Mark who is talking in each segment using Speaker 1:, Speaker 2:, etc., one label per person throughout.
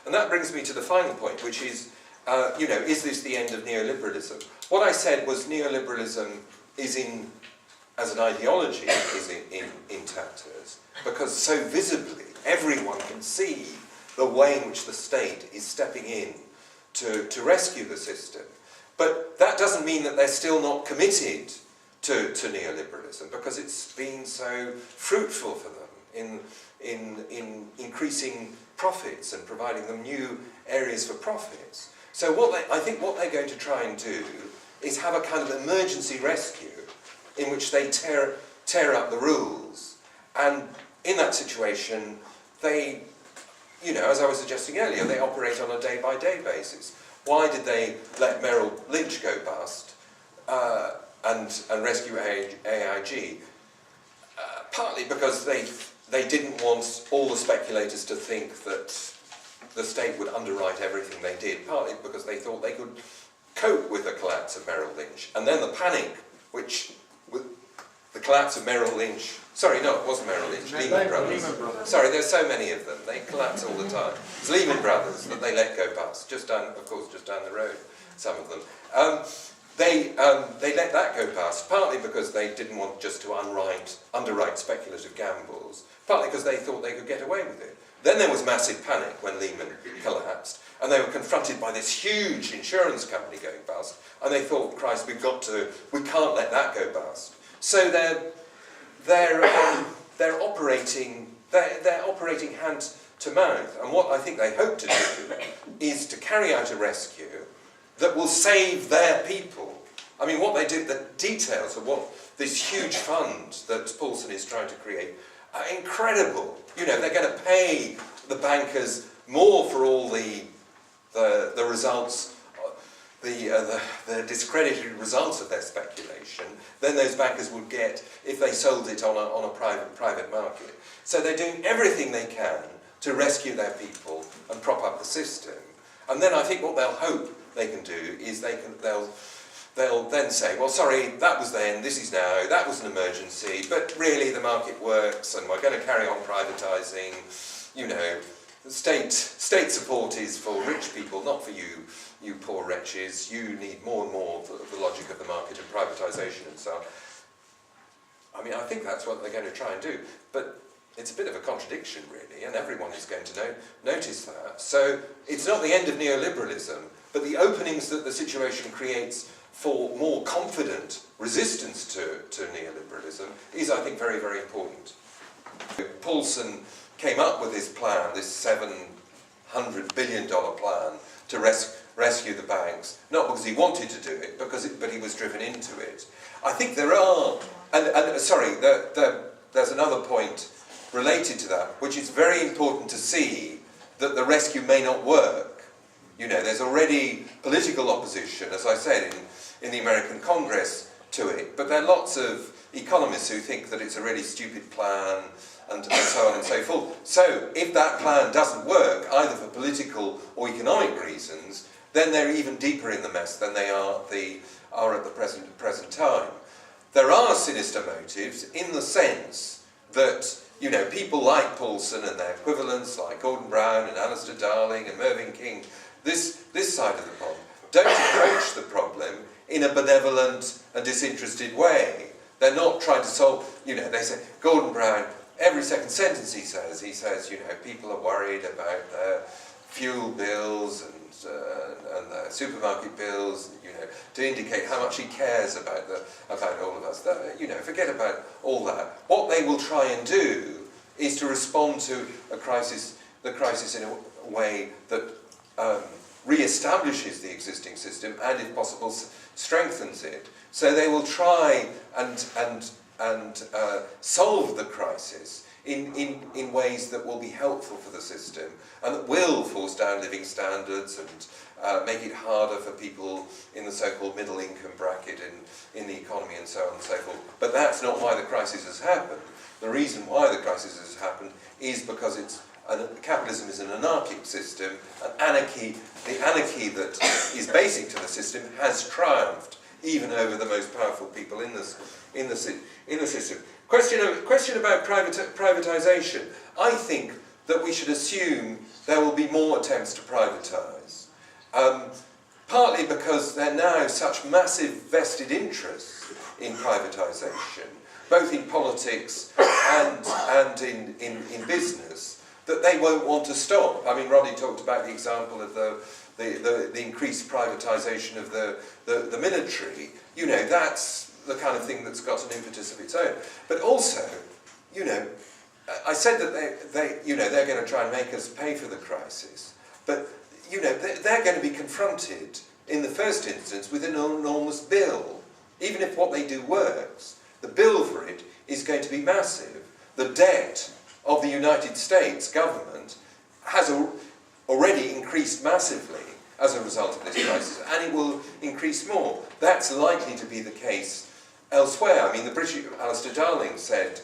Speaker 1: And that brings me to the final point, which is, is this the end of neoliberalism? What I said was neoliberalism is as an ideology, is in tatters, because so visibly everyone can see the way in which the state is stepping in to rescue the system. But that doesn't mean that they're still not committed to neoliberalism, because it's been so fruitful for them in increasing profits and providing them new areas for profits. So I think what they're going to try and do is have a kind of emergency rescue in which they tear up the rules, and in that situation they, as I was suggesting earlier, they operate on a day-by-day basis. Why did they let Merrill Lynch go bust and rescue AIG? Partly because they didn't want all the speculators to think that the state would underwrite everything they did, partly because they thought they could cope with the collapse of Merrill Lynch. And then the panic, which with the collapse of Merrill Lynch, sorry, no, it wasn't Merrill Lynch, Lehman Brothers. Sorry, there's so many of them, they collapse all the time. It's Lehman Brothers that they let go bust, just down the road, some of them. They let that go past, partly because they didn't want just to underwrite speculative gambles, partly because they thought they could get away with it. Then there was massive panic when Lehman collapsed, and they were confronted by this huge insurance company going bust, and they thought, Christ, we can't let that go bust. So they're operating hand to mouth, and what I think they hope to do is to carry out a rescue that will save their people. I mean, what they do, the details of what this huge fund that Paulson is trying to create are incredible. They're going to pay the bankers more for all the results, the discredited results of their speculation than those bankers would get if they sold it on a private market. So they're doing everything they can to rescue their people and prop up the system. And then I think what they'll hope they can do is they'll then say, well, sorry, that was then, this is now, that was an emergency, but really the market works and we're going to carry on privatising. State support is for rich people, not for you poor wretches. You need more and more the logic of the market and privatisation and so on. I mean, I think that's what they're going to try and do, but it's a bit of a contradiction, really, and everyone is going to notice that. So it's not the end of neoliberalism, but the openings that the situation creates for more confident resistance to neoliberalism is, I think, very, very important. Paulson came up with this plan, this $700 billion plan to rescue the banks, not because he wanted to do it, but he was driven into it. I think there are, there's another point related to that, which is very important to see that the rescue may not work. There's already political opposition, as I said, in the American Congress to it, but there are lots of economists who think that it's a really stupid plan and so on and so forth. So if that plan doesn't work, either for political or economic reasons, then they're even deeper in the mess than they are at the present time. There are sinister motives in the sense that people like Paulson and their equivalents, like Gordon Brown and Alistair Darling and Mervyn King, this side of the pond, don't approach the problem in a benevolent and disinterested way. They're not trying to solve, they say, Gordon Brown, every second sentence he says, people are worried about their fuel bills and their supermarket bills, to indicate how much he cares about all of us. Forget about all that. What they will try and do is to respond to the crisis in a way that re-establishes the existing system and, if possible, strengthens it. So they will try and solve the crisis in ways that will be helpful for the system and that will force down living standards and make it harder for people in the so-called middle income bracket in the economy and so on and so forth. But that's not why the crisis has happened. The reason why the crisis has happened is because capitalism is an anarchic system, and the anarchy that is basic to the system has triumphed, even over the most powerful people in the system. Question about privatisation. I think that we should assume there will be more attempts to privatise. Partly because there are now such massive vested interests in privatisation, both in politics and in business, that they won't want to stop. I mean, Roddy talked about the example of the increased privatisation of the military. You know, that's the kind of thing that's got an impetus of its own. But also, you know, I said that they're going to try and make us pay for the crisis, but you know, they're going to be confronted in the first instance with an enormous bill. Even if what they do works, the bill for it is going to be massive. The debt of the United States government has already increased massively as a result of this crisis, and it will increase more. That's likely to be the case elsewhere. I mean, the British, Alistair Darling said,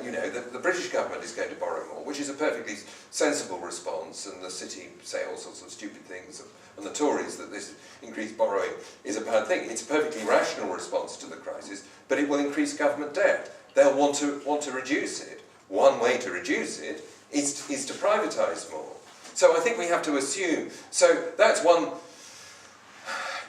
Speaker 1: you know, that the British government is going to borrow more, which is a perfectly sensible response, and the City say all sorts of stupid things, and the Tories that this increased borrowing is a bad thing. It's a perfectly rational response to the crisis, but it will increase government debt. They'll want to reduce it. One way to reduce it is to privatise more. So I think we have to assume, so that's one,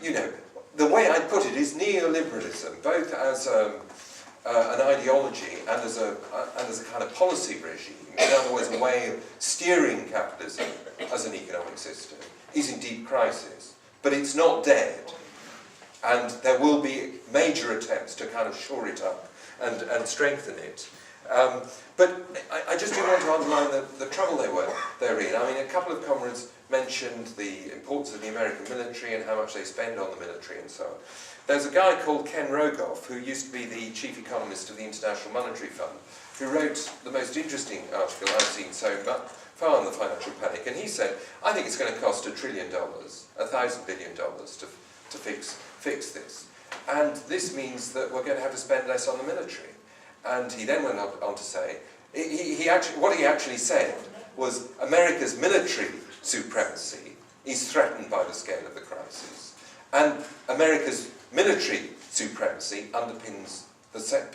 Speaker 1: you know, the way I'd put it is neoliberalism, both as an ideology and as a kind of policy regime, in other words, a way of steering capitalism as an economic system, is in deep crisis. But it's not dead, and there will be major attempts to kind of shore it up and strengthen it. But I just do want to underline the trouble they're in. I mean, a couple of comrades mentioned the importance of the American military and how much they spend on the military and so on. There's a guy called Ken Rogoff, who used to be the chief economist of the International Monetary Fund, who wrote the most interesting article I've seen so far on the financial panic. And he said, I think it's going to cost $1 trillion, $1,000 billion to fix this. And this means that we're going to have to spend less on the military. And he then went on to say, what he actually said was America's military supremacy is threatened by the scale of the crisis. And America's military supremacy underpins the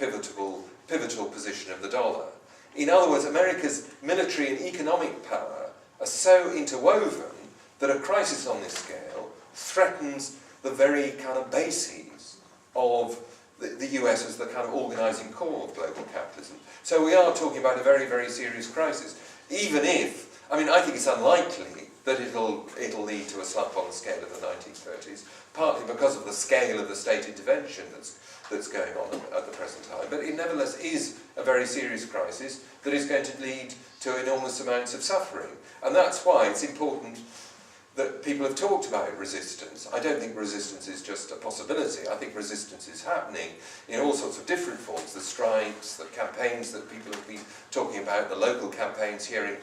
Speaker 1: pivotal position of the dollar. In other words, America's military and economic power are so interwoven that a crisis on this scale threatens the very kind of bases of the US as the kind of organising core of global capitalism. So we are talking about a very, very serious crisis. Even if, I mean, I think it's unlikely that it'll lead to a slump on the scale of the 1930s, partly because of the scale of the state intervention that's going on at the present time. But it nevertheless is a very serious crisis that is going to lead to enormous amounts of suffering. And that's why it's important that people have talked about resistance. I don't think resistance is just a possibility. I think resistance is happening in all sorts of different forms. The strikes, the campaigns that people have been talking about, the local campaigns here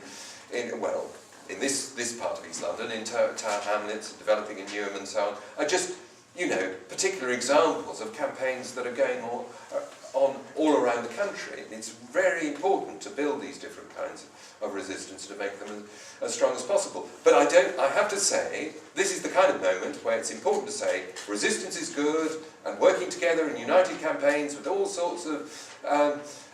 Speaker 1: in this part of East London, in Tower Hamlets, developing in Newham and so on, are just, you know, particular examples of campaigns that are going on all around the country. And it's very important to build these different kinds of resistance to make them as strong as possible. But I have to say, this is the kind of moment where it's important to say resistance is good, and working together in united campaigns with all sorts of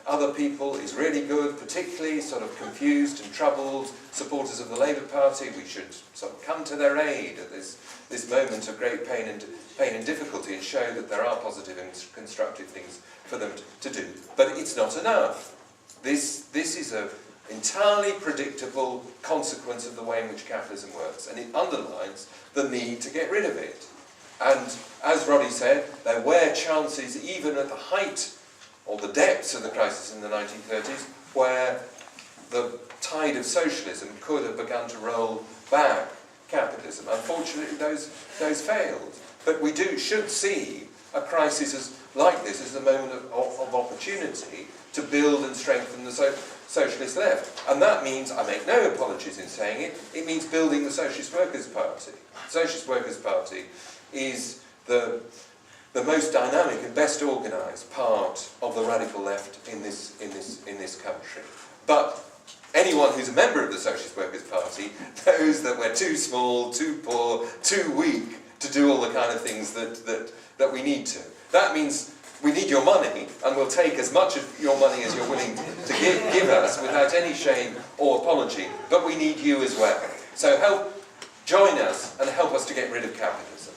Speaker 1: other people is really good, particularly sort of confused and troubled supporters of the Labour Party. We should sort of come to their aid at this moment of great pain and difficulty and show that there are positive and constructive things for them to do. But it's not enough. This is an entirely predictable consequence of the way in which capitalism works, and it underlines the need to get rid of it. And as Roddy said, there were chances, even at the height or the depths of the crisis in the 1930s, where the tide of socialism could have begun to roll back capitalism. Unfortunately, those failed. But we should see a crisis like this as a moment of opportunity to build and strengthen the socialist left. And that means, I make no apologies in saying it, it means building the Socialist Workers' Party. The Socialist Workers' Party is the most dynamic and best organised part of the radical left in this country. But anyone who's a member of the Socialist Workers' Party knows that we're too small, too poor, too weak to do all the kind of things that we need to. That means we need your money, and we'll take as much of your money as you're willing to give us without any shame or apology, but we need you as well. So join us and help us to get rid of capitalism.